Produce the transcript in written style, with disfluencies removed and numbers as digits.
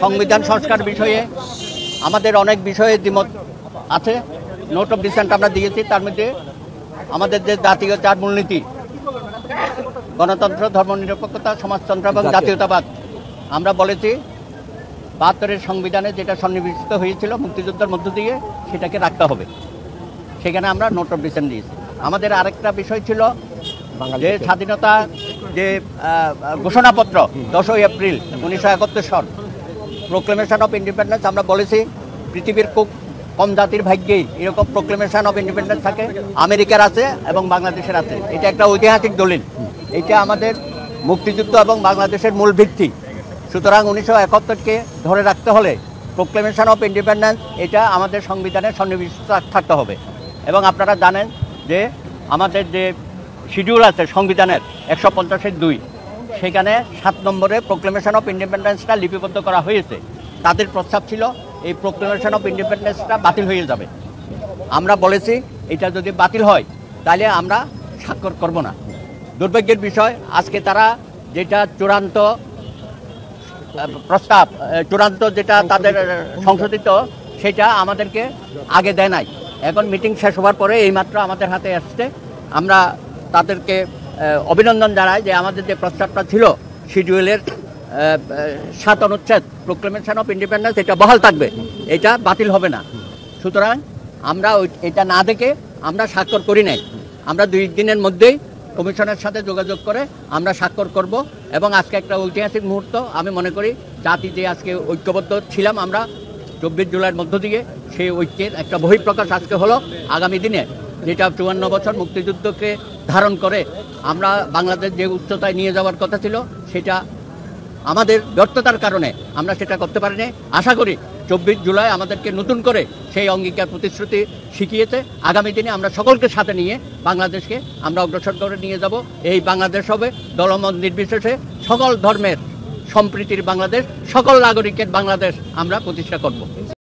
সংবিধান সংস্কার বিষয়ে আমাদের অনেক বিষয়ে দ্বিমত আছে। নোট অফ ডিসেন্ট আমরা দিয়েছি। তার মধ্যে আমাদের যে জাতীয় চার মূলনীতি, গণতন্ত্র, ধর্মনিরপেক্ষতা, সমাজতন্ত্র এবং জাতীয়তাবাদ, আমরা বলেছি ৭২-এর সংবিধানে যেটা সন্নিবেশিত হয়েছিল মুক্তিযুদ্ধের মধ্য দিয়ে সেটাকে রাখতে হবে। সেখানে আমরা নোট অফ ডিসেন্ট দিয়েছি। আমাদের আরেকটা বিষয় ছিল যে স্বাধীনতা যে ঘোষণাপত্র 10ই এপ্রিল 1971 সন প্রোক্লেমেশন অফ ইন্ডিপেন্ডেন্স, আমরা বলেছি পৃথিবীর খুব কম জাতির ভাগ্যেই এরকম প্রোক্লেমেশন অফ ইন্ডিপেন্ডেন্স থাকে। আমেরিকার আছে এবং বাংলাদেশের আছে। এটা একটা ঐতিহাসিক দলিল। এটা আমাদের মুক্তিযুদ্ধ এবং বাংলাদেশের মূল ভিত্তি। সুতরাং 1971-কে ধরে রাখতে হলে প্রোক্লেমেশন অফ ইন্ডিপেন্ডেন্স এটা আমাদের সংবিধানে সন্নিবেশিত থাকতে হবে। এবং আপনারা জানেন যে আমাদের যে শিডিউল আছে সংবিধানের 150-2, সেখানে 7 নম্বরে প্রোক্লেমেশন অফ ইন্ডিপেন্ডেন্সটা লিপিবদ্ধ করা হয়েছে। তাদের প্রস্তাব ছিল এই প্রোক্লেমেশন অফ ইন্ডিপেন্ডেন্সটা বাতিল হয়ে যাবে। আমরা বলেছি এটা যদি বাতিল হয় তাহলে আমরা স্বাক্ষর করব না। দুর্ভাগ্যের বিষয় আজকে তারা যেটা চূড়ান্ত প্রস্তাব, চূড়ান্ত যেটা তাদের সংশোধিত, সেটা আমাদেরকে আগে দেয় নাই। এখন মিটিং শেষ হওয়ার পরে এইমাত্র আমাদের হাতে আসছে। আমরা তাদেরকে অভিনন্দন জানাই যে আমাদের যে প্রস্তাবটা ছিল শিডিউলের 7 অনুচ্ছেদ প্রোক্লেমেশন অফ ইন্ডিপেন্ডেন্স, এটা বহাল থাকবে, এটা বাতিল হবে না। সুতরাং আমরা এটা না দেখে আমরা স্বাক্ষর করি নাই। আমরা 2 দিনের মধ্যেই কমিশনের সাথে যোগাযোগ করে আমরা স্বাক্ষর করব। এবং আজকে একটা ঐতিহাসিক মুহূর্ত আমি মনে করি। জাতি যে আজকে ঐক্যবদ্ধ ছিলাম আমরা 24 জুলাইয়ের মধ্য দিয়ে, সেই ঐক্যের একটা বহিঃপ্রকাশ আজকে হলো। আগামী দিনে যেটা 54 বছর মুক্তিযুদ্ধকে ধারণ করে আমরা বাংলাদেশ যে উচ্চতায় নিয়ে যাওয়ার কথা ছিল, সেটা আমাদের ব্যর্থতার কারণে আমরা সেটা করতে পারিনি। আশা করি 24 জুলাই আমাদেরকে নতুন করে সেই অঙ্গীকার প্রতিশ্রুতি শিখিয়েছে। আগামী দিনে আমরা সকলকে সাথে নিয়ে বাংলাদেশকে আমরা অগ্রসর করে নিয়ে যাব। এই বাংলাদেশ হবে দলমত নির্বিশেষে সকল ধর্মের সম্প্রীতির বাংলাদেশ, সকল নাগরিকের বাংলাদেশ আমরা প্রতিষ্ঠা করব।